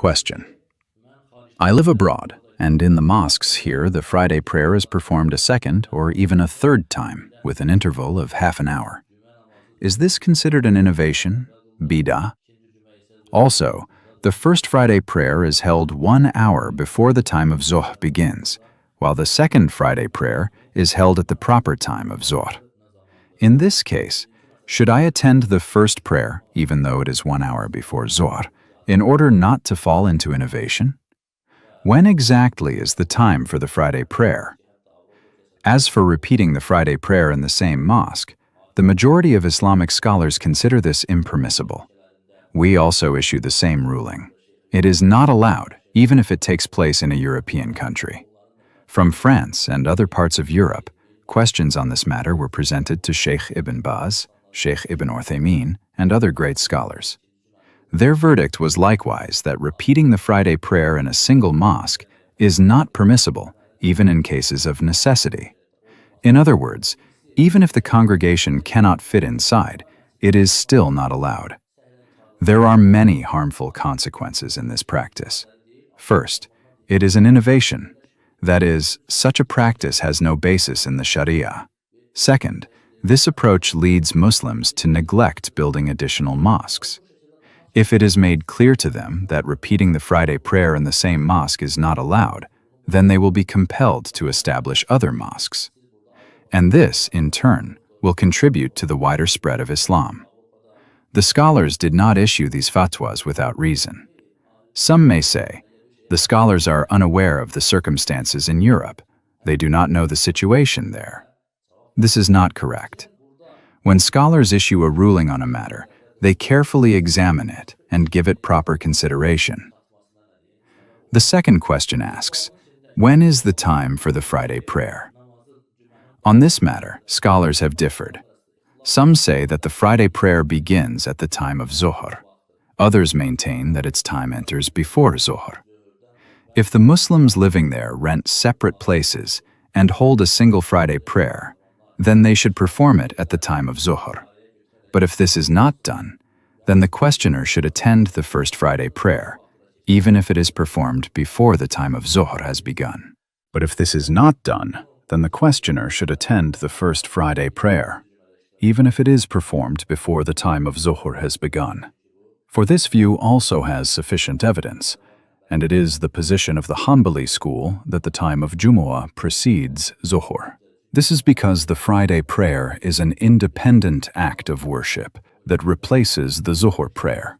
Question. I live abroad, and in the mosques here, the Friday prayer is performed a second or even a third time with an interval of half an hour. Is this considered an innovation, bidah? Also, the first Friday prayer is held 1 hour before the time of Zuhr begins, while the second Friday prayer is held at the proper time of Zuhr. In this case, should I attend the first prayer, even though it is 1 hour before Zuhr, in order not to fall into innovation? When exactly is the time for the Friday prayer? As for repeating the Friday prayer in the same mosque, the majority of Islamic scholars consider this impermissible. We also issue the same ruling. It is not allowed, even if it takes place in a European country. From France and other parts of Europe, questions on this matter were presented to Sheikh Ibn Baz, Sheikh Ibn Emin, and other great scholars. Their verdict was likewise that repeating the Friday prayer in a single mosque is not permissible, even in cases of necessity. In other words, even if the congregation cannot fit inside, it is still not allowed. There are many harmful consequences in this practice. First, it is an innovation. That is, such a practice has no basis in the Sharia. Second, this approach leads Muslims to neglect building additional mosques. If it is made clear to them that repeating the Friday prayer in the same mosque is not allowed, then they will be compelled to establish other mosques. And this, in turn, will contribute to the wider spread of Islam. The scholars did not issue these fatwas without reason. Some may say, the scholars are unaware of the circumstances in Europe. They do not know the situation there. This is not correct. When scholars issue a ruling on a matter, they carefully examine it and give it proper consideration. The second question asks, when is the time for the Friday prayer? On this matter, scholars have differed. Some say that the Friday prayer begins at the time of Zuhr. Others maintain that its time enters before Zuhr. If the Muslims living there rent separate places and hold a single Friday prayer, then they should perform it at the time of Zuhr. But if this is not done, then the questioner should attend the first Friday prayer, even if it is performed before the time of Zuhr has begun. But if this is not done, then the questioner should attend the first Friday prayer, even if it is performed before the time of Zuhr has begun. For this view also has sufficient evidence, and it is the position of the Hanbali school that the time of Jumu'ah precedes Zuhr. This is because the Friday prayer is an independent act of worship that replaces the Zuhr prayer.